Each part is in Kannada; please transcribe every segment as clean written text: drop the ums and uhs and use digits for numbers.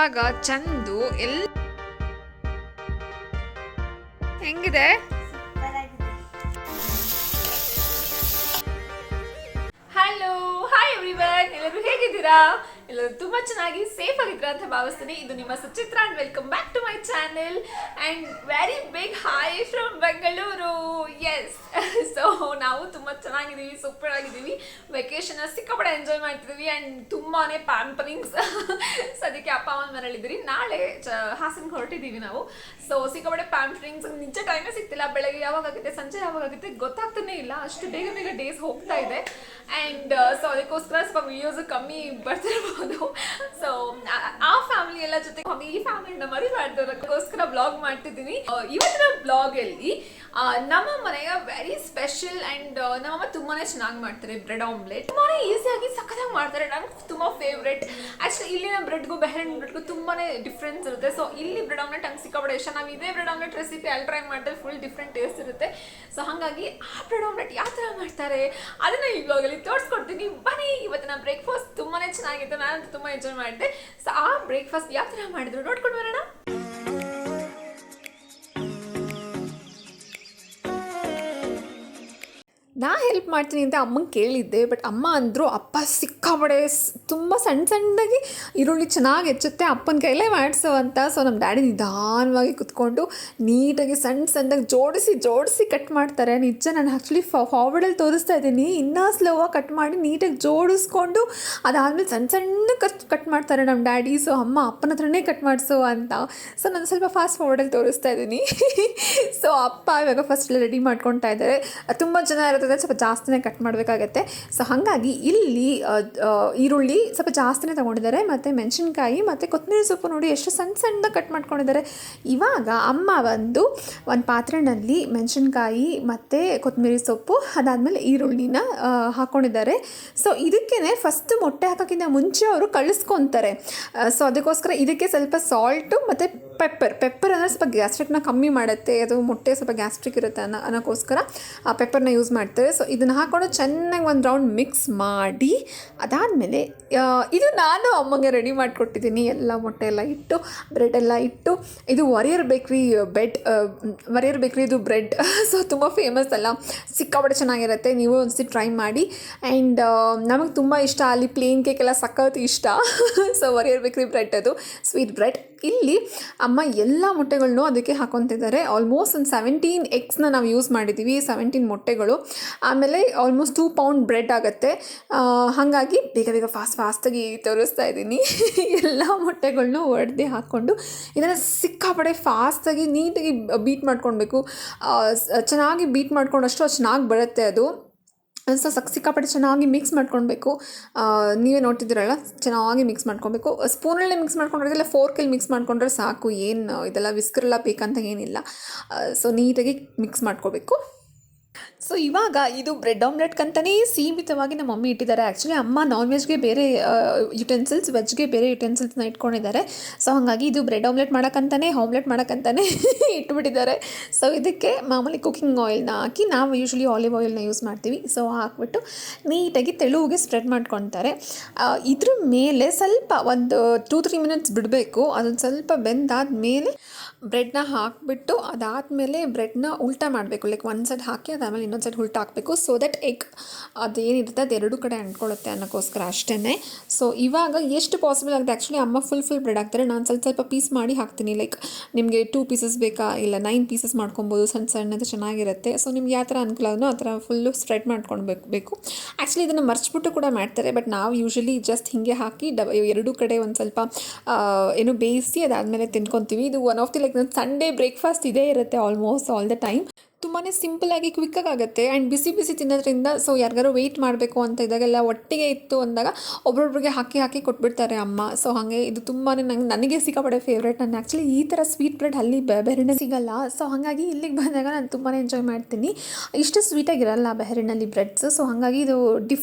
ಇವಾಗ ಚಂದು ಹೆಂಗಿದೆ? ಹಲೋ, ಹಾಯ್ ಎವ್ರಿವನ್, ಎಲ್ಲರೂ ಹೇಗಿದ್ದೀರಾ? ಎಲ್ಲರೂ ತುಂಬಾ ಚೆನ್ನಾಗಿ ಸೇಫ್ ಆಗಿದ್ರ ಅಂತ ಭಾವಿಸ್ತೀನಿ. ಇದು ನಿಮ್ಮ Suchitra and welcome back to my channel and very big hi from Bengaluru. Yes, so ನಾವು ತುಂಬಾ ಚೆನ್ನಾಗಿದ್ದೀವಿ, ಸೂಪರ್ ಆಗಿದ್ದೀವಿ. ವೆಕೇಶನ್ ಸಿಕ್ಕಾಪಟ್ಟೆ ಎಂಜಾಯ್ ಮಾಡ್ತಿದ್ದೀವಿ ಅಂಡ್ ತುಂಬಾನೇ ಪ್ಯಾಂಪರಿಂಗ್ಸ್. ಸದ್ಯಕ್ಕೆ ಅಪ್ಪ ಅಮ್ಮನ ಮನೇಲಿದ್ದೀರಿ, ನಾಳೆ ಹಾಸನ್ಗೆ ಹೊರಟಿದ್ದೀವಿ ನಾವು. ಸೊ ಸಿಕ್ಕಾಪಟ್ಟೆ ಪ್ಯಾಂಪರಿಂಗ್ಸ್, ನಿಜ ಟೈಮೇ ಸಿಗ್ತಿಲ್ಲ. ಬೆಳಗ್ಗೆ ಯಾವಾಗುತ್ತೆ, ಸಂಜೆ ಯಾವಾಗುತ್ತೆ ಗೊತ್ತಾಗ್ತಾನೆ ಇಲ್ಲ. ಅಷ್ಟು ಬೇಗ ಬೇಗ ಡೇಸ್ ಹೋಗ್ತಾ ಇದೆ ಅಂಡ್ ಸೊ ಅದಕ್ಕೋಸ್ಕರ ಸ್ವಲ್ಪ ವಿಡಿಯೋಸ್ ಕಮ್ಮಿ ಬರ್ತಿರ್ಬೋದು. ಸೊ ಆ ಫ್ಯಾಮಿಲಿ ಎಲ್ಲ ಜೊತೆ ಈ ಫ್ಯಾಮಿಲಿನ ಮರಿಬಾರ್ದಕ್ಕೋಸ್ಕರ ಬ್ಲಾಗ್ ಮಾಡ್ತಿದ್ದೀನಿ. ಇವತ್ತಿನ ಬ್ಲಾಗ್ ಅಲ್ಲಿ ನಮ್ಮ ಮನೆಯ ವೆರಿ ಸ್ಪೆಷಲ್ ಅಂಡ್ ನಮ್ಮಮ್ಮ ತುಂಬಾನೇ ಚೆನ್ನಾಗಿ ಮಾಡ್ತಾರೆ ಬ್ರೆಡ್ ಆಮ್ಲೆಟ್. ತುಂಬಾನೇ ಈಸಿಯಾಗಿ ಸಖತ್ತಾಗಿ ಮಾಡ್ತಾರೆ. ನನಗೆ ತುಂಬಾ ಫೇವ್ರೆಟ್. ಆಕ್ಚುಲಿ ಇಲ್ಲಿನ ಬ್ರೆಡ್ಗೂ ಬೆಹರಿನ್ ಬ್ರೆಡ್ಗೂ ತುಂಬಾನೇ ಡಿಫ್ರೆನ್ಸ್ ಇರುತ್ತೆ. ಸೊ ಇಲ್ಲಿ ಬ್ರೆಡ್ ಆಮ್ಲೆಟ್ ಹಂಗೆ ಸಿಕ್ಕಾಪಟ್ಟೆ ಇಷ್ಟ. ನಾವು ಇದೇ ಬ್ರೆಡ್ ಆಮ್ಲೆಟ್ ರೆಸಿಪಿ ಅಲ್ಲಿ ಟ್ರೈ ಮಾಡಿದ್ರೆ ಫುಲ್ ಡಿಫ್ರೆಂಟ್ ಟೇಸ್ಟ್ ಇರುತ್ತೆ. ಸೊ ಹಾಗಾಗಿ ಆ ಬ್ರೆಡ್ ಆಮ್ಲೆಟ್ ಯಾವ ಥರ ಮಾಡ್ತಾರೆ ಅದನ್ನ ಈ ಬ್ಲಾಗಲ್ಲಿ ತೋರಿಸ್ಕೊಡ್ತೀನಿ. ಬನ್ನಿ. ಇವತ್ತಿನ ಬ್ರೇಕ್ಫಾಸ್ಟ್ ತುಂಬಾನೇ ಚೆನ್ನಾಗಿತ್ತು, ನಾನಂತೂ ತುಂಬಾ ಎಂಜಾಯ್ ಮಾಡಿದೆ. ಸೊ ಆ ಬ್ರೇಕ್ಫಾಸ್ಟ್ ಯಾವ ಥರ ಮಾಡಿದ್ರು ನೋಡ್ಕೊಂಡು ಬರೋಣ. ನಾ ಹೆಲ್ಪ್ ಮಾಡ್ತೀನಿ ಅಂತ ಅಮ್ಮಂಗೆ ಕೇಳಿದ್ದೆ, ಬಟ್ ಅಮ್ಮ ಅಂದರು ಅಪ್ಪ ಸಿಕ್ಕಾಪಡೆ ತುಂಬ ಸಣ್ಣದಾಗಿ ಈರುಳ್ಳಿ ಚೆನ್ನಾಗಿ ಹೆಚ್ಚುತ್ತೆ, ಅಪ್ಪನ ಕೈಲೇ ಮಾಡಿಸೋ ಅಂತ. ಸೊ ನಮ್ಮ ಡ್ಯಾಡಿ ನಿಧಾನವಾಗಿ ಕುತ್ಕೊಂಡು ನೀಟಾಗಿ ಸಣ್ಣದಾಗಿ ಜೋಡಿಸಿ ಕಟ್ ಮಾಡ್ತಾರೆ. ನಿಜ ನಾನು ಆ್ಯಕ್ಚುಲಿ ಫಾರ್ವರ್ಡಲ್ಲಿ ತೋರಿಸ್ತಾ ಇದ್ದೀನಿ, ಇನ್ನೂ ಸ್ಲೋವಾಗಿ ಕಟ್ ಮಾಡಿ ನೀಟಾಗಿ ಜೋಡಿಸ್ಕೊಂಡು ಅದಾದಮೇಲೆ ಸಣ್ಣ ಕಟ್ ಮಾಡ್ತಾರೆ ನಮ್ಮ ಡ್ಯಾಡಿ. ಸೊ ಅಮ್ಮ ಅಪ್ಪನ ಹತ್ರನೇ ಕಟ್ ಮಾಡಿಸೋ ಅಂತ. ಸೊ ನಾನು ಸ್ವಲ್ಪ ಫಾಸ್ಟ್ ಫಾರ್ವರ್ಡಲ್ಲಿ ತೋರಿಸ್ತಾ ಇದ್ದೀನಿ. ಸೊ ಅಪ್ಪ ಇವಾಗ ಫಸ್ಟ್ ರೆಡಿ ಮಾಡ್ಕೊತಾ ಇದ್ದಾರೆ. ತುಂಬ ಜನ ಇರುತ್ತೆ, ಸ್ವಲ್ಪ ಜಾಸ್ತಿನೇ ಕಟ್ ಮಾಡಬೇಕಾಗತ್ತೆ. ಸೊ ಹಾಗಾಗಿ ಇಲ್ಲಿ ಈರುಳ್ಳಿ ಸ್ವಲ್ಪ ಜಾಸ್ತಿನೇ ತೊಗೊಂಡಿದ್ದಾರೆ, ಮತ್ತು ಮೆಣಸಿನ್ಕಾಯಿ ಮತ್ತು ಕೊತ್ತಂಬರಿ ಸೊಪ್ಪು ನೋಡಿ ಎಷ್ಟು ಸಣ್ಣದಾಗಿ ಕಟ್ ಮಾಡ್ಕೊಂಡಿದ್ದಾರೆ. ಇವಾಗ ಅಮ್ಮ ಒಂದು ಪಾತ್ರೆಯಲ್ಲಿ ಮೆಣಸಿನ್ಕಾಯಿ ಮತ್ತು ಕೊತ್ತಂಬರಿ ಸೊಪ್ಪು ಅದಾದಮೇಲೆ ಈರುಳ್ಳಿನ ಹಾಕ್ಕೊಂಡಿದ್ದಾರೆ. ಸೊ ಇದಕ್ಕೇ ಫಸ್ಟ್ ಮೊಟ್ಟೆ ಹಾಕೋಕ್ಕಿಂತ ಮುಂಚೆ ಅವರು ಕಳಿಸ್ಕೊತಾರೆ. ಸೊ ಅದಕ್ಕೋಸ್ಕರ ಇದಕ್ಕೆ ಸ್ವಲ್ಪ ಸಾಲ್ಟು ಮತ್ತು ಪೆಪ್ಪರ್ ಅಂದರೆ ಸ್ವಲ್ಪ ಗ್ಯಾಸ್ಟ್ರಿಕ್ನ ಕಮ್ಮಿ ಮಾಡುತ್ತೆ, ಅದು ಮೊಟ್ಟೆ ಸ್ವಲ್ಪ ಗ್ಯಾಸ್ಟ್ರಿಕ್ ಇರುತ್ತೆ ಅನ್ನೋಕ್ಕೋಸ್ಕರ ಆ ಪೆಪ್ಪರ್ನ ಯೂಸ್ ಮಾಡ್ತಾರೆ. ಸೊ ಇದನ್ನು ಹಾಕ್ಕೊಂಡು ಚೆನ್ನಾಗಿ ಒಂದು ರೌಂಡ್ ಮಿಕ್ಸ್ ಮಾಡಿ ಅದಾದಮೇಲೆ ಇದು ನಾನು ಅಮ್ಮಗೆ ರೆಡಿ ಮಾಡಿಕೊಟ್ಟಿದ್ದೀನಿ. ಎಲ್ಲ ಮೊಟ್ಟೆ ಎಲ್ಲ ಇಟ್ಟು ಬ್ರೆಡ್ ಎಲ್ಲ ಇಟ್ಟು, ಇದು ವಾರಿಯರ್ ಬೇಕ್ರಿದು ಬ್ರೆಡ್. ಸೊ ತುಂಬ ಫೇಮಸ್ ಅಲ್ಲ, ಸಿಕ್ಕಾಪಟ್ಟೆ ಚೆನ್ನಾಗಿರುತ್ತೆ. ನೀವು ಒಂದ್ಸತಿ ಟ್ರೈ ಮಾಡಿ. ಆ್ಯಂಡ್ ನಮಗೆ ತುಂಬ ಇಷ್ಟ, ಅಲ್ಲಿ ಪ್ಲೇನ್ ಕೇಕ್ ಎಲ್ಲ ಸಖತ್ ಇಷ್ಟ. ಸೊ ವಾರಿಯರ್ ಬೇಕ್ರಿ ಬ್ರೆಡ್, ಅದು ಸ್ವೀಟ್ ಬ್ರೆಡ್. ಇಲ್ಲಿ ಅಮ್ಮ ಎಲ್ಲ ಮೊಟ್ಟೆಗಳನ್ನೂ ಅದಕ್ಕೆ ಹಾಕೊತಿದ್ದಾರೆ. ಆಲ್ಮೋಸ್ಟ್ ಒಂದು 17 ಎಗ್ಸ್ನ ನಾವು ಯೂಸ್ ಮಾಡಿದ್ದೀವಿ, 17 ಮೊಟ್ಟೆಗಳು. ಆಮೇಲೆ ಆಲ್ಮೋಸ್ಟ್ 2 ಪೌಂಡ್ ಬ್ರೆಡ್ ಆಗುತ್ತೆ. ಹಾಗಾಗಿ ಬೇಗ ಫಾಸ್ಟಾಗಿ ತೋರಿಸ್ತಾ ಇದ್ದೀನಿ. ಎಲ್ಲ ಮೊಟ್ಟೆಗಳನ್ನೂ ಒಡೆದು ಹಾಕ್ಕೊಂಡು ಇದನ್ನು ಸಿಕ್ಕಾಪಡೆ ಫಾಸ್ಟಾಗಿ ನೀಟಾಗಿ ಬೀಟ್ ಮಾಡ್ಕೊಳ್ಬೇಕು. ಚೆನ್ನಾಗಿ ಬೀಟ್ ಮಾಡ್ಕೊಂಡಷ್ಟು ಚೆನ್ನಾಗಿ ಬರುತ್ತೆ ಅದು. ಸೊ ಸಿಕ್ಕಾಪಟ್ಟೆ ಚೆನ್ನಾಗಿ ಮಿಕ್ಸ್ ಮಾಡ್ಕೊಳ್ಬೇಕು. ನೀವೇ ನೋಡ್ತಿದ್ದೀರಲ್ಲ, ಚೆನ್ನಾಗಿ ಮಿಕ್ಸ್ ಮಾಡ್ಕೊಬೇಕು. ಸ್ಪೂನಲ್ಲೇ ಮಿಕ್ಸ್ ಮಾಡ್ಕೊಂಡ್ರೆ ಫೋರ್ಕಲ್ಲಿ ಮಿಕ್ಸ್ ಮಾಡ್ಕೊಂಡ್ರೆ ಸಾಕು, ಏನು ಇದೆಲ್ಲ ವಿಸ್ಕರೆಲ್ಲ ಬೇಕಂತ ಏನಿಲ್ಲ. ಸೊ ನೀಟಾಗಿ ಮಿಕ್ಸ್ ಮಾಡ್ಕೋಬೇಕು. ಸೊ ಇವಾಗ ಇದು ಬ್ರೆಡ್ ಆಮ್ಲೆಟ್ಗಂತಲೇ ಸೀಮಿತವಾಗಿ ನಮ್ಮ ಮಮ್ಮಿ ಇಟ್ಟಿದ್ದಾರೆ. ಆ್ಯಕ್ಚುಲಿ ಅಮ್ಮ ನಾನ್ ವೆಜ್ಗೆ ಬೇರೆ ಯುಟೆನ್ಸಿಲ್ಸ್, ವೆಜ್ಗೆ ಬೇರೆ ಯುಟೆನ್ಸಿಲ್ಸ್ನ ಇಟ್ಕೊಂಡಿದ್ದಾರೆ. ಸೊ ಹಾಗಾಗಿ ಇದು ಬ್ರೆಡ್ ಆಮ್ಲೆಟ್ ಮಾಡೋಕ್ಕಂತಾನೆ ಇಟ್ಬಿಟ್ಟಿದ್ದಾರೆ. ಸೊ ಇದಕ್ಕೆ ಮಾಮೂಲಿ ಕುಕ್ಕಿಂಗ್ ಆಯಿಲ್ನ ಹಾಕಿ, ನಾವು ಯೂಶ್ವಲಿ ಆಲಿವ್ ಆಯಿಲ್ನ ಯೂಸ್ ಮಾಡ್ತೀವಿ. ಸೊ ಹಾಕ್ಬಿಟ್ಟು ನೀಟಾಗಿ ತೆಳುವಿಗೆ ಸ್ಪ್ರೆಡ್ ಮಾಡ್ಕೊತಾರೆ. ಇದ್ರ ಮೇಲೆ ಸ್ವಲ್ಪ ಒಂದು 2-3 ಮಿನಿಟ್ಸ್ ಬಿಡಬೇಕು. ಅದನ್ನು ಸ್ವಲ್ಪ ಬೆಂದಾದ್ಮೇಲೆ ಬ್ರೆಡ್ನ ಹಾಕಿಬಿಟ್ಟು ಅದಾದಮೇಲೆ ಬ್ರೆಡ್ನ ಉಲ್ಟಾ ಮಾಡಬೇಕು. ಲೈಕ್ ಒಂದು ಸೈಡ್ ಹಾಕಿ ಅದಾದಮೇಲೆ ಇನ್ನೊಂದು ಸೈಡ್ ಉಲ್ಟಾ ಹಾಕಬೇಕು. ಸೊ ದಟ್ ಎಗ್ ಅದೇನಿರುತ್ತೆ ಅದು ಎರಡೂ ಕಡೆ ಅಂಟ್ಕೊಳ್ಳುತ್ತೆ ಅನ್ನೋಕ್ಕೋಸ್ಕರ ಅಷ್ಟೇ. ಸೊ ಇವಾಗ ಎಷ್ಟು ಪಾಸಿಬಲ್ ಆಗುತ್ತೆ, ಆ್ಯಕ್ಚುಲಿ ಅಮ್ಮ ಫುಲ್ ಬ್ರೆಡ್ ಹಾಕ್ತಾರೆ, ನಾನು ಸ್ವಲ್ಪ ಪೀಸ್ ಮಾಡಿ ಹಾಕ್ತೀನಿ. ಲೈಕ್ ನಿಮಗೆ 2 ಪೀಸಸ್ ಬೇಕಾ, ಇಲ್ಲ 9 ಪೀಸಸ್ ಮಾಡ್ಕೊಬೋದು, ಸಣ್ಣದು ಚೆನ್ನಾಗಿರುತ್ತೆ. ಸೊ ನಿಮ್ಗೆ ಯಾವ ಥರ ಅನುಕೂಲ ಅದನ್ನು ಆ ಥರ ಫುಲ್ಲು ಸ್ಪ್ರೆಡ್ ಮಾಡ್ಕೊಳ್ಬೇಕು. ಆ್ಯಕ್ಚುಲಿ ಇದನ್ನು ಮರ್ಚ್ಬಿಟ್ಟು ಕೂಡ ಮಾಡ್ತಾರೆ, ಬಟ್ ನಾವು ಯೂಶ್ವಲಿ ಜಸ್ಟ್ ಹೀಗೆ ಹಾಕಿ ಎರಡೂ ಕಡೆ ಒಂದು ಸ್ವಲ್ಪ ಏನು ಬೇಯಿಸಿ ಅದಾದಮೇಲೆ ತಿನ್ಕೊತೀವಿ. ಇದು one of the like Sunday breakfast ಇದೇ ಇರುತ್ತೆ ಆಲ್ಮೋಸ್ಟ್ ಆಲ್ ದ ಟೈಮ್. ತುಂಬಾ ಸಿಂಪಲಾಗಿ ಕ್ವಿಕ್ಕಾಗಿ ಆಗುತ್ತೆ ಆ್ಯಂಡ್ ಬಿಸಿ ತಿನ್ನೋದ್ರಿಂದ. ಸೊ ಯಾರಿಗಾರು ವೆಯ್ಟ್ ಮಾಡಬೇಕು ಅಂತ ಇದ್ದಾಗೆಲ್ಲ ಒಟ್ಟಿಗೆ ಇತ್ತು ಅಂದಾಗ ಒಬ್ಬೊಬ್ರಿಗೆ ಹಾಕಿ ಕೊಟ್ಬಿಡ್ತಾರೆ ಅಮ್ಮ. ಸೊ ಹಾಗೆ ಇದು ತುಂಬಾ ನನಗೆ ಸಿಕ್ಕಾಪಟ್ಟೆ ಫೇವ್ರೇಟ್. ನಾನು ಆ್ಯಕ್ಚುಲಿ ಈ ಥರ ಸ್ವೀಟ್ ಬ್ರೆಡ್ ಅಲ್ಲಿ ಬೆಹರಿನ ಸಿಗಲ್ಲ. ಸೊ ಹಾಗಾಗಿ ಇಲ್ಲಿಗೆ ಬಂದಾಗ ನಾನು ತುಂಬಾ ಎಂಜಾಯ್ ಮಾಡ್ತೀನಿ. ಇಷ್ಟು ಸ್ವೀಟಾಗಿರಲ್ಲ ಬೆಹರಿನಲ್ಲಿ ಬ್ರೆಡ್ಸ್. ಸೊ ಹಾಗಾಗಿ ಇದು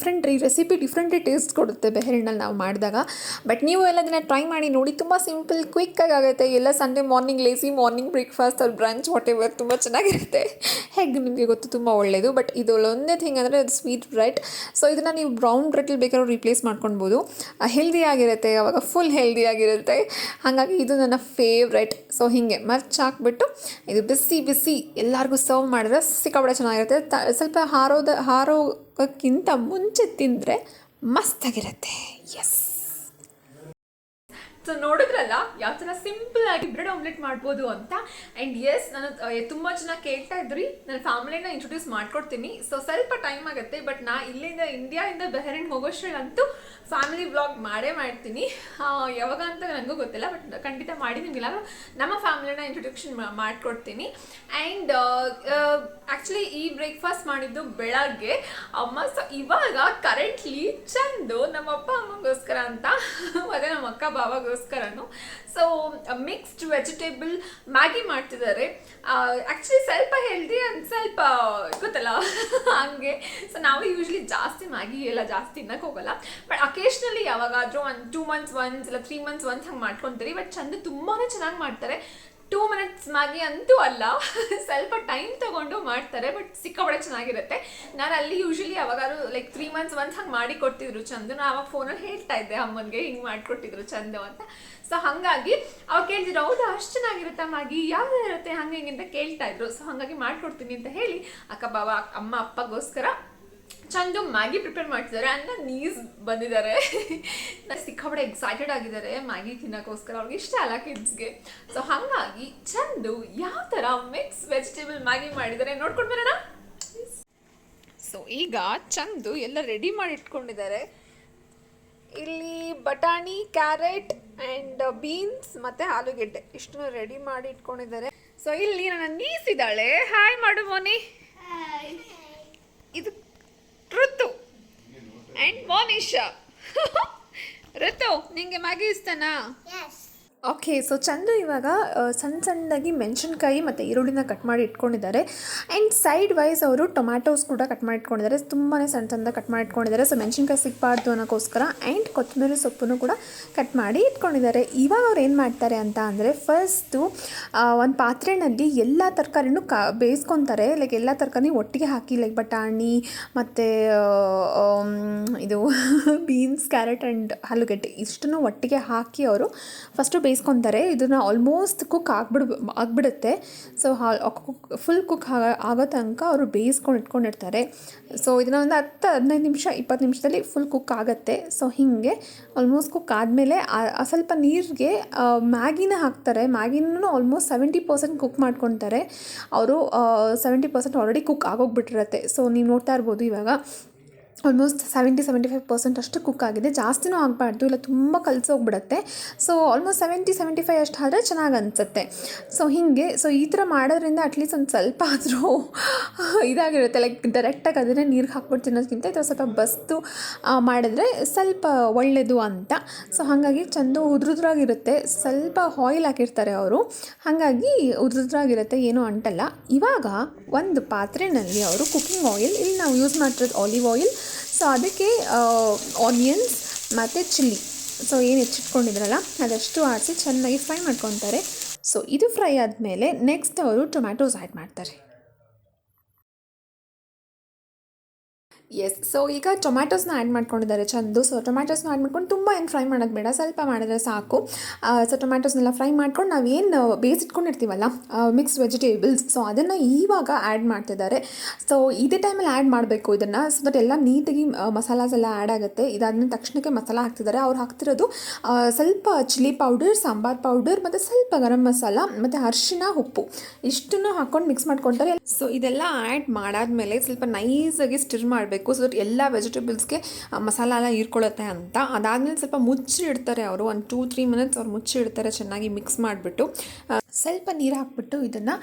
ರೆಸಿಪಿ ಡಿಫ್ರೆಂಟ್ ಟೇಸ್ಟ್ ಕೊಡುತ್ತೆ ಬೆಹರಿನಲ್ಲಿ ನಾವು ಮಾಡಿದಾಗ. ಬಟ್ ನೀವು ಎಲ್ಲ ದಿನ ಟ್ರೈ ಮಾಡಿ ನೋಡಿ, ತುಂಬ ಸಿಂಪಲ್ ಕ್ವಿಕ್ಕಾಗಿ ಆಗುತ್ತೆ. ಎಲ್ಲ Sunday morning lazy morning breakfast ಅವ್ರ ಬ್ರಂಚ್ ವಾಟ್ ಎವರ್ ತುಂಬ ಚೆನ್ನಾಗಿರುತ್ತೆ. ಹೆಗ್ ನಿಮಗೆ ಗೊತ್ತು ತುಂಬ ಒಳ್ಳೆಯದು. ಬಟ್ ಇದು ಒಂದೇ ಥಿಂಗ್ ಅಂದರೆ ಅದು ಸ್ವೀಟ್ ಬ್ರೆಡ್. ಸೊ ಇದನ್ನು ನೀವು ಬ್ರೌನ್ ಬ್ರೆಡ್ಲಿ ಬೇಕಾದ್ರೂ ರಿಪ್ಲೇಸ್ ಮಾಡ್ಕೊಳ್ಬೋದು. ಹೆಲ್ದಿಯಾಗಿರುತ್ತೆ, ಆವಾಗ ಫುಲ್ ಹೆಲ್ದಿಯಾಗಿರುತ್ತೆ. ಹಾಗಾಗಿ ಇದು ನನ್ನ ಫೇವ್ರೆಟ್. ಸೊ ಹೀಗೆ ಮರ್ಚ್ ಹಾಕ್ಬಿಟ್ಟು ಇದು ಬಿಸಿ ಬಿಸಿ ಎಲ್ಲರಿಗೂ ಸರ್ವ್ ಮಾಡಿದ್ರೆ ಸಿಕ್ಕಾಪಟ್ಟೆ ಚೆನ್ನಾಗಿರುತ್ತೆ. ಸ್ವಲ್ಪ ಹಾರೋಕ್ಕಿಂತ ಮುಂಚೆ ತಿಂದರೆ ಮಸ್ತಾಗಿರುತ್ತೆ. ಎಸ್. ಸೊ ನೋಡಿದ್ರಲ್ಲ ಯಾವ ಥರ ಸಿಂಪಲ್ ಆಗಿ ಬ್ರೆಡ್ ಆಮ್ಲೆಟ್ ಮಾಡ್ಬೋದು ಅಂತ. ಆ್ಯಂಡ್ ಎಸ್, ನಾನು ತುಂಬ ಜನ ಕೇಳ್ತಾ ಇದ್ರಿ ನನ್ನ ಫ್ಯಾಮಿಲಿನ ಇಂಟ್ರೊಡ್ಯೂಸ್ ಮಾಡ್ಕೊಡ್ತೀನಿ. ಸೊ ಸ್ವಲ್ಪ ಟೈಮ್ ಆಗುತ್ತೆ, ಬಟ್ ನಾ ಇಲ್ಲಿಂದ ಇಂಡಿಯಾದಿಂದ ಬೆಹರಿನ್ ಹೋಗೋಷ್ಟರಲ್ಲಂತೂ ಫ್ಯಾಮಿಲಿ ವ್ಲಾಗ್ ಮಾಡೇ ಮಾಡ್ತೀನಿ. ಯಾವಾಗ ಅಂತ ನನಗೂ ಗೊತ್ತಿಲ್ಲ, ಬಟ್ ಖಂಡಿತ ಮಾಡಿ ನಿಮಗೆಲ್ಲ ನಮ್ಮ ಫ್ಯಾಮಿಲಿನ ಇಂಟ್ರೊಡ್ಯೂಕ್ಷನ್ ಮಾಡಿಕೊಡ್ತೀನಿ. ಆ್ಯಂಡ್ ಆ್ಯಕ್ಚುಲಿ ಈ ಬ್ರೇಕ್ಫಾಸ್ಟ್ ಮಾಡಿದ್ದು ಬೆಳಗ್ಗೆ ಅಮ್ಮ. ಸೊ ಇವಾಗ ಕರೆಂಟ್ಲಿ ಚಂದು ನಮ್ಮ ಅಪ್ಪ ಅಮ್ಮಗೋಸ್ಕರ ಅಂತ ಮತ್ತು ನಮ್ಮ ಅಕ್ಕ ಬಾವಾಗೋಸ್ಕರನು ಸೊ ಮಿಕ್ಸ್ಡ್ ವೆಜಿಟೇಬಲ್ ಮ್ಯಾಗಿ ಮಾಡ್ತಿದ್ದಾರೆ. ಆ್ಯಕ್ಚುಲಿ ಸ್ವಲ್ಪ ಹೆಲ್ದಿ ಅಂಡ್ ಸ್ವಲ್ಪ ಗೊತ್ತಲ್ಲ ಹಂಗೆ. ಸೊ ನಾವು ಯೂಶ್ವಲಿ ಜಾಸ್ತಿ ಮ್ಯಾಗಿ ಎಲ್ಲ ಜಾಸ್ತಿ ತಿನ್ನಕ್ಕೆ ಹೋಗಲ್ಲ, ಬಟ್ ಅಕೇಶ್ನಲಿ ಯಾವಾಗಾದರೂ ಒಂದು 2 months ಒನ್ಸ್ ಇಲ್ಲ 3 months ಒನ್ಸ್ ಹಂಗೆ ಮಾಡ್ಕೊತೀರಿ. ಬಟ್ ಚಂದ ತುಂಬಾ ಚೆನ್ನಾಗಿ ಮಾಡ್ತಾರೆ. 2 minutes ಮ್ಯಾಗಿ ಅಂತೂ ಅಲ್ಲ, ಸ್ವಲ್ಪ ಟೈಮ್ ತೊಗೊಂಡು ಮಾಡ್ತಾರೆ, ಬಟ್ ಸಿಕ್ಕಾಪಟ್ಟೆ ಚೆನ್ನಾಗಿರುತ್ತೆ. ನಾನು ಅಲ್ಲಿ ಯೂಶ್ವಲಿ ಯಾವಾಗಾದ್ರು ಲೈಕ್ 3 months ಒನ್ಸ್ ಹಂಗೆ ಮಾಡಿ ಕೊಡ್ತಿದ್ರು ಚಂದು. ನಾನು ಆವಾಗ ಫೋನಲ್ಲಿ ಹೇಳ್ತಾ ಇದ್ದೆ ಅಮ್ಮನಿಗೆ ಹಿಂಗೆ ಮಾಡಿಕೊಟ್ಟಿದ್ರು ಚಂದು ಅಂತ. ಸೊ ಹಾಗಾಗಿ ಅವ್ರು ಕೇಳ್ತಿದ್ರು, ಹೌದಾ ಅಷ್ಟು ಚೆನ್ನಾಗಿರುತ್ತೆ ಮ್ಯಾಗಿ, ಯಾವ್ದು ಇರುತ್ತೆ ಹಂಗೆ ಹಿಂಗೆ ಅಂತ ಕೇಳ್ತಾ ಇದ್ರು. ಸೊ ಹಾಗಾಗಿ ಮಾಡಿಕೊಡ್ತೀನಿ ಅಂತ ಹೇಳಿ ಅಕ್ಕ ಬಾವ ಅಮ್ಮ ಅಪ್ಪಗೋಸ್ಕರ ಚಂದು ಮ್ಯಾಗಿ ಪ್ರಿಪೇರ್ ಮಾಡ್ತಿದ್ದಾರೆ. ಅನ್ನ ನೀಸ್ ಬಂದಿದ್ದಾರೆ, ಸಿಕ್ಕಾಪಟ್ಟೆ ಎಕ್ಸೈಟೆಡ್ ಆಗಿದ್ದಾರೆ ಮ್ಯಾಗಿ ತಿನ್ನೋಕ್ಕೋಸ್ಕರ. ಅವ್ರಿಗೆ ಇಷ್ಟ ಅಲ್ಲ ಕಿಡ್ಸ್ಗೆ. ಸೊ ಹಾಗಾಗಿ ಚಂದು ಯಾವ ಥರ ಮಿಕ್ಸ್ ವೆಜಿಟೇಬಲ್ ಮ್ಯಾಗಿ ಮಾಡಿದ್ದಾರೆ ನೋಡ್ಕೊಂಡು ಬರೋಣ. ಸೊ ಈಗ ಚಂದು ಎಲ್ಲ ರೆಡಿ ಮಾಡಿ ಇಟ್ಕೊಂಡಿದ್ದಾರೆ. ಇಲ್ಲಿ ಬಟಾಣಿ, ಕ್ಯಾರೆಟ್ ಆ್ಯಂಡ್ ಬೀನ್ಸ್ ಮತ್ತು ಆಲೂಗೆಡ್ಡೆ ಇಷ್ಟನ್ನು ರೆಡಿ ಮಾಡಿ ಇಟ್ಕೊಂಡಿದ್ದಾರೆ. ಸೊ ಇಲ್ಲಿ ನನ್ನ ನೀಸ್ ಇದ್ದಾಳೆ. ಹಾಯ್ ಮಾಡು ಮೋನಿ. ಇದು ಋತು ಆ್ಯಂಡ್ ಮೋನಿಶಾ. ಋತು, ನಿಂಗೆ ಮ್ಯಾಗಿ ಇಷ್ಟನಾ? ಓಕೆ. ಸೊ ಚಂದು ಇವಾಗ ಸಣ್ಣದಾಗಿ ಮೆಣಸಿನ್ಕಾಯಿ ಮತ್ತು ಈರುಳ್ಳಿನ ಕಟ್ ಮಾಡಿ ಇಟ್ಕೊಂಡಿದ್ದಾರೆ. ಆ್ಯಂಡ್ ಸೈಡ್ ವೈಸ್ ಅವರು ಟೊಮ್ಯಾಟೋಸ್ ಕೂಡ ಕಟ್ ಮಾಡಿ ಇಟ್ಕೊಂಡಿದ್ದಾರೆ. ತುಂಬಾ ಸಣ್ಣದಾಗಿ ಕಟ್ ಮಾಡಿ ಇಟ್ಕೊಂಡಿದ್ದಾರೆ. ಸೊ ಮೆಣಸಿನ್ಕಾಯಿ ಸಿಗಬಾರ್ದು ಅನ್ನೋಕ್ಕೋಸ್ಕರ. ಆ್ಯಂಡ್ ಕೊತ್ತಂಬರಿ ಸೊಪ್ಪನ್ನು ಕೂಡ ಕಟ್ ಮಾಡಿ ಇಟ್ಕೊಂಡಿದ್ದಾರೆ. ಇವಾಗ ಅವ್ರು ಏನು ಮಾಡ್ತಾರೆ ಅಂತ ಅಂದರೆ, ಫಸ್ಟು ಒಂದು ಪಾತ್ರೆಯಲ್ಲಿ ಎಲ್ಲ ತರಕಾರಿನೂ ಬೇಯಿಸ್ಕೊತಾರೆ. ಲೈಕ್ ಎಲ್ಲ ತರಕಾರಿ ಒಟ್ಟಿಗೆ ಹಾಕಿ, ಲೈಕ್ ಬಟಾಣಿ ಮತ್ತು ಇದು ಬೀನ್ಸ್, ಕ್ಯಾರೆಟ್ ಆ್ಯಂಡ್ ಆಲೂಗಡ್ಡೆ ಇಷ್ಟನ್ನು ಒಟ್ಟಿಗೆ ಹಾಕಿ ಅವರು ಫಸ್ಟು ಬೇಯಿಸ್ಕೊತಾರೆ. ಇದನ್ನು ಆಲ್ಮೋಸ್ಟ್ ಕುಕ್ ಆಗಿಬಿಡುತ್ತೆ. ಸೊ ಫುಲ್ ಕುಕ್ ಆಗೋ ತನಕ ಅವರು ಬೇಯಿಸ್ಕೊಂಡು ಇಟ್ಕೊಂಡಿರ್ತಾರೆ. ಸೊ ಇದನ್ನು ಒಂದು 10-15 ನಿಮಿಷ 20 ನಿಮಿಷದಲ್ಲಿ ಫುಲ್ ಕುಕ್ ಆಗುತ್ತೆ. ಸೊ ಹೀಗೆ ಆಲ್ಮೋಸ್ಟ್ ಕುಕ್ ಆದಮೇಲೆ ಸ್ವಲ್ಪ ನೀರಿಗೆ ಮ್ಯಾಗಿನ ಹಾಕ್ತಾರೆ. ಮ್ಯಾಗಿನೂ ಆಲ್ಮೋಸ್ಟ್ 70% ಕುಕ್ ಮಾಡ್ಕೊತಾರೆ ಅವರು. 70% ಆಲ್ರೆಡಿ ಕುಕ್ ಆಗೋಗ್ಬಿಟ್ಟಿರುತ್ತೆ. ಸೊ ನೀವು ನೋಡ್ತಾ ಇರ್ಬೋದು ಇವಾಗ ಆಲ್ಮೋಸ್ಟ್ 70-75% ಅಷ್ಟು ಕುಕ್ ಆಗಿದೆ. ಜಾಸ್ತಿನೂ ಆಗಬಾರ್ದು, ಇಲ್ಲ ತುಂಬ ಕಲಸೋಗ್ಬಿಡುತ್ತೆ. ಸೊ ಆಲ್ಮೋಸ್ಟ್ 70-75 ಅಷ್ಟು ಆದರೆ ಚೆನ್ನಾಗಿ ಅನಿಸುತ್ತೆ. ಸೊ ಹೀಗೆ ಈ ಥರ ಮಾಡೋದ್ರಿಂದ ಅಟ್ಲೀಸ್ಟ್ ಒಂದು ಸ್ವಲ್ಪ ಆದರೂ ಇದಾಗಿರುತ್ತೆ. ಲೈಕ್ ಡೈರೆಕ್ಟಾಗಿ ಅದನ್ನೇ ನೀರಿಗೆ ಹಾಕ್ಬಿಟ್ಟು ತಿನ್ನೋದಕ್ಕಿಂತ ಈ ಥರ ಸ್ವಲ್ಪ ಬಸ್ತು ಮಾಡಿದ್ರೆ ಸ್ವಲ್ಪ ಒಳ್ಳೆಯದು ಅಂತ. ಸೊ ಹಾಗಾಗಿ ಚಂದ ಉದ್ರುದ್ರಾಗಿರುತ್ತೆ. ಸ್ವಲ್ಪ ಆಯಿಲ್ ಹಾಕಿರ್ತಾರೆ ಅವರು, ಹಾಗಾಗಿ ಉದ್ರುದ್ರಾಗಿರುತ್ತೆ, ಏನೂ ಅಂಟಲ್ಲ. ಇವಾಗ ಒಂದು ಪಾತ್ರೆಯಲ್ಲಿ ಅವರು ಕುಕ್ಕಿಂಗ್ ಆಯಿಲ್, ಇಲ್ಲಿ ನಾವು ಯೂಸ್ ಮಾಡ್ತಿರೋದು ಆಲಿವ್ ಆಯಿಲ್. ಸೊ ಅದಕ್ಕೆ ಆನಿಯನ್ಸ್ ಮತ್ತು ಚಿಲ್ಲಿ, ಸೊ ಏನು ಹೆಚ್ಚಿಟ್ಕೊಂಡಿದ್ರಲ್ಲ ಅದಷ್ಟು ಆಡಿಸಿ ಚೆನ್ನಾಗಿ ಫ್ರೈ ಮಾಡ್ಕೊತಾರೆ. ಸೊ ಇದು ಫ್ರೈ ಆದಮೇಲೆ ನೆಕ್ಸ್ಟ್ ಅವರು ಟೊಮ್ಯಾಟೋಸ್ ಆ್ಯಡ್ ಮಾಡ್ತಾರೆ. ಎಸ್. ಸೊ ಈಗ ಟೊಮ್ಯಾಟೋಸ್ನ ಆ್ಯಡ್ ಮಾಡ್ಕೊಂಡಿದ್ದಾರೆ ಚಂದು. ಸೊ ಟೊಮ್ಯಾಟೋಸ್ನ ಆ್ಯಡ್ ಮಾಡ್ಕೊಂಡು ತುಂಬ ಏನು ಫ್ರೈ ಮಾಡೋದು ಬೇಡ, ಸ್ವಲ್ಪ ಮಾಡಿದ್ರೆ ಸಾಕು. ಸೊ ಟೊಮ್ಯಾಟೋಸ್ನೆಲ್ಲ ಫ್ರೈ ಮಾಡ್ಕೊಂಡು ನಾವೇನು ಬೇಯಿಸಿಟ್ಕೊಂಡಿರ್ತೀವಲ್ಲ ಮಿಕ್ಸ್ಡ್ ವೆಜಿಟೇಬಲ್ಸ್, ಸೊ ಅದನ್ನು ಇವಾಗ ಆ್ಯಡ್ ಮಾಡ್ತಿದ್ದಾರೆ. ಸೊ ಇದೇ ಟೈಮಲ್ಲಿ ಆ್ಯಡ್ ಮಾಡಬೇಕು ಇದನ್ನು, ಸೊ ದಟ್ ಎಲ್ಲ ನೀಟಾಗಿ ಮಸಾಲಾಸ್ ಎಲ್ಲ ಆ್ಯಡ್ ಆಗುತ್ತೆ. ಇದಾದ್ಮೇಲೆ ತಕ್ಷಣಕ್ಕೆ ಮಸಾಲ ಹಾಕ್ತಿದ್ದಾರೆ. ಅವ್ರು ಹಾಕ್ತಿರೋದು ಸ್ವಲ್ಪ ಚಿಲ್ಲಿ ಪೌಡರ್, ಸಾಂಬಾರ್ ಪೌಡರ್ ಮತ್ತು ಸ್ವಲ್ಪ ಗರಂ ಮಸಾಲ ಮತ್ತು ಅರಿಶಿನ, ಉಪ್ಪು ಇಷ್ಟನ್ನು ಹಾಕ್ಕೊಂಡು ಮಿಕ್ಸ್ ಮಾಡ್ಕೊತಾರೆ. ಸೊ ಇದೆಲ್ಲ ಆ್ಯಡ್ ಮಾಡಾದ್ಮೇಲೆ ಸ್ವಲ್ಪ ನೈಸಾಗಿ ಸ್ಟಿರ್ ಮಾಡಬೇಕು. ಸೊ ದಟ್ ಎಲ್ಲ ವೆಜಿಟೇಬಲ್ಸ್ಗೆ ಮಸಾಲ ಎಲ್ಲ ಹೀರ್ಕೊಳ್ಳುತ್ತೆ ಅಂತ. ಅದಾದಮೇಲೆ ಸ್ವಲ್ಪ ಮುಚ್ಚಿ ಇಡ್ತಾರೆ ಅವರು, ಒಂದು 2-3 minutes ಅವ್ರು ಮುಚ್ಚಿ ಇಡ್ತಾರೆ ಚೆನ್ನಾಗಿ ಮಿಕ್ಸ್ ಮಾಡಿಬಿಟ್ಟು. ಸ್ವಲ್ಪ ನೀರು ಹಾಕ್ಬಿಟ್ಟು ಇದನ್ನು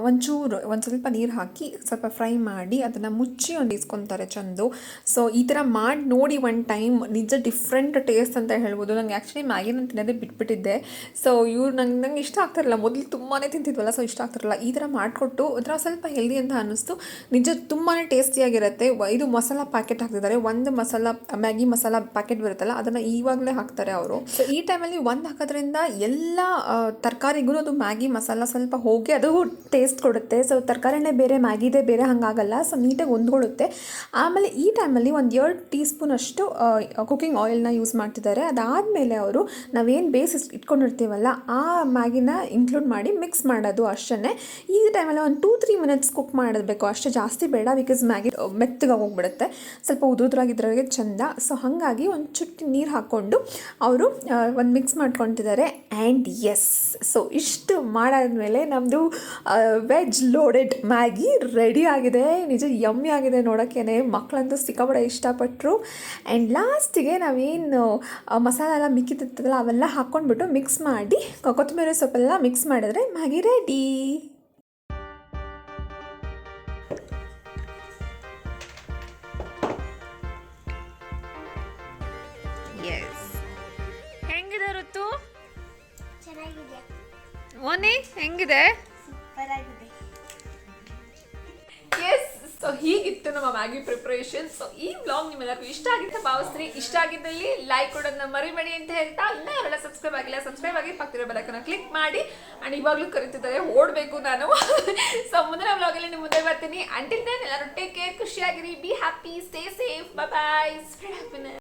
ಒಂದು ಸ್ವಲ್ಪ ನೀರು ಹಾಕಿ ಸ್ವಲ್ಪ ಫ್ರೈ ಮಾಡಿ ಅದನ್ನು ಮುಚ್ಚಿ ಇಸ್ಕೊತಾರೆ ಚಂದು. ಸೊ ಈ ಥರ ಮಾಡಿ ನೋಡಿ ಒಂದು ಟೈಮ್, ನಿಜ ಡಿಫ್ರೆಂಟ್ ಟೇಸ್ಟ್ ಅಂತ ಹೇಳ್ಬೋದು. ನನಗೆ ಆ್ಯಕ್ಚುಲಿ ಮ್ಯಾಗಿನ ತಿನ್ನೋದೇ ಬಿಟ್ಬಿಟ್ಟಿದ್ದೆ. ಸೊ ಇವ್ರು ನಂಗೆ ಇಷ್ಟ ಆಗ್ತಾರಲ್ಲ, ಮೊದಲು ತುಂಬಾ ತಿಂತಿದ್ವಲ್ಲ, ಸೊ ಇಷ್ಟ ಆಗ್ತಾರಲ್ಲ. ಈ ಥರ ಮಾಡಿಕೊಟ್ಟು ಅದರ ಸ್ವಲ್ಪ ಹೆಲ್ದಿ ಅಂತ ಅನ್ನಿಸ್ತು. ನಿಜ ತುಂಬಾ ಟೇಸ್ಟಿಯಾಗಿರುತ್ತೆ. ಇದು ಮಸಾಲ ಪ್ಯಾಕೆಟ್ ಹಾಕ್ತಿದ್ದಾರೆ. ಒಂದು ಮ್ಯಾಗಿ ಮಸಾಲ ಪ್ಯಾಕೆಟ್ ಬರುತ್ತಲ್ಲ ಅದನ್ನು ಇವಾಗಲೇ ಹಾಕ್ತಾರೆ ಅವರು. ಸೊ ಈ ಟೈಮಲ್ಲಿ ಒಂದು ಹಾಕೋದ್ರಿಂದ ಎಲ್ಲ ತರಕಾರಿಗೂ ಅದು ಮ್ಯಾಗಿ ಮಸಾಲ ಸ್ವಲ್ಪ ಹೋಗಿ ಅದು ಟೇಸ್ಟ್ ಕೊಡುತ್ತೆ. ಸೊ ತರಕಾರಿನೇ ಬೇರೆ ಮ್ಯಾಗಿದೇ ಬೇರೆ ಹಾಗಾಗಲ್ಲ. ಸೊ ನೀಟಾಗಿ ಹೊಂದ್ಕೊಳ್ಳುತ್ತೆ. ಆಮೇಲೆ ಈ ಟೈಮಲ್ಲಿ ಒಂದು 2 ಟೀ ಸ್ಪೂನಷ್ಟು ಕುಕ್ಕಿಂಗ್ ಆಯಿಲ್ನ ಯೂಸ್ ಮಾಡ್ತಿದ್ದಾರೆ. ಅದಾದಮೇಲೆ ಅವರು ನಾವೇನು ಬೇಯಿಸಿ ಇಟ್ಕೊಂಡಿರ್ತೀವಲ್ಲ ಆ ಮ್ಯಾಗಿನ ಇನ್ಕ್ಲೂಡ್ ಮಾಡಿ ಮಿಕ್ಸ್ ಮಾಡೋದು ಅಷ್ಟೇ. ಈ ಟೈಮಲ್ಲಿ ಒಂದು 2-3 ಮಿನಿಟ್ಸ್ ಕುಕ್ ಮಾಡಬೇಕು ಅಷ್ಟೇ, ಜಾಸ್ತಿ ಬೇಡ. ಬಿಕಾಸ್ ಮ್ಯಾಗಿ ಮೆತ್ತಗೆ ಹೋಗ್ಬಿಡುತ್ತೆ, ಸ್ವಲ್ಪ ಉದುದ್ರಾಗಿದ್ರಾಗೆ ಚೆಂದ. ಸೊ ಹಾಗಾಗಿ ಒಂದು ಚುಟ್ಟಿ ನೀರು ಹಾಕ್ಕೊಂಡು ಅವರು ಒಂದು ಮಿಕ್ಸ್ ಮಾಡ್ಕೊತಿದ್ದಾರೆ. ಆ್ಯಂಡ್ ಎಸ್, ಸೊ ಇಷ್ಟು ಮಾಡಾದ್ಮೇಲೆ ನಮ್ಮದು ವೆಜ್ ಲೋಡೆಡ್ ಮ್ಯಾಗಿ ರೆಡಿ ಆಗಿದೆ. ನಿಜ ಯಮ್ಮಿ ಆಗಿದೆ ನೋಡೋಕ್ಕೇ, ಮಕ್ಕಳಂತೂ ಸಿಕ್ಕಾಪಟ್ಟೆ ಇಷ್ಟಪಟ್ಟರು. ಆ್ಯಂಡ್ ಲಾಸ್ಟಿಗೆ ನಾವೇನು ಮಸಾಲ ಎಲ್ಲ ಮಿಕ್ಕಿರ್ತದಲ್ಲ ಅವೆಲ್ಲ ಹಾಕ್ಕೊಂಡ್ಬಿಟ್ಟು ಮಿಕ್ಸ್ ಮಾಡಿ ಕೊತ್ತಂಬರಿ ಸೊಪ್ಪೆಲ್ಲ ಮಿಕ್ಸ್ ಮಾಡಿದ್ರೆ ಮ್ಯಾಗಿ ರೆಡಿ. ಹೆಂಗಿದೆ ಋತು? ಚೆನ್ನಾಗಿದೆ. ಓನಿ ಹೆಂಗಿದೆ? ಸೂಪರ್ ಆಗಿದೆ. ಎಸ್, ಸೊ ಹೀಗಿತ್ತು ನಮ್ಮ ಮ್ಯಾಗಿ ಪ್ರಿಪ್ರೇಷನ್. ಸೊ ಈ ವ್ಲಾಗ್ ನಿಮ್ಮೆಲ್ಲರಿಗೂ ಇಷ್ಟ ಆಗಿತ್ತು ಭಾವಿಸ್ತೀನಿ. ಇಷ್ಟ ಆಗಿದ್ದಲ್ಲಿ ಲೈಕ್ ಕೊಡೋದನ್ನ ಮರಿಬೇಡಿ ಅಂತ ಹೇಳ್ತಾ, ಇನ್ನೂ ಯಾರೆಲ್ಲ ಸಬ್ಸ್ಕ್ರೈಬ್ ಆಗಿಲ್ಲ ಸಬ್ಸ್ಕ್ರೈಬ್ ಆಗಿ ಪಕ್ಕದ ಬೆಲ್ಲೈಕನ್ನ ಕ್ಲಿಕ್ ಮಾಡಿ. ಆ್ಯಂಡ್ ಇವಾಗಲೂ ಕರೀತಿದ್ದಾರೆ, ಓಡಬೇಕು ನಾನು. ಸೊ ಮುಂದಿನ ವ್ಲಾಗಲ್ಲಿ ನಿಮ್ಮ ಮುಂದೆ ಬರ್ತೀನಿ. ಅಂಟಿಲ್ ದೆನ್ ಎಲ್ಲರೂ ಟೇಕ್ ಕೇರ್, ಖುಷಿಯಾಗಿರಿ, be happy, stay safe, bye bye, spread happiness.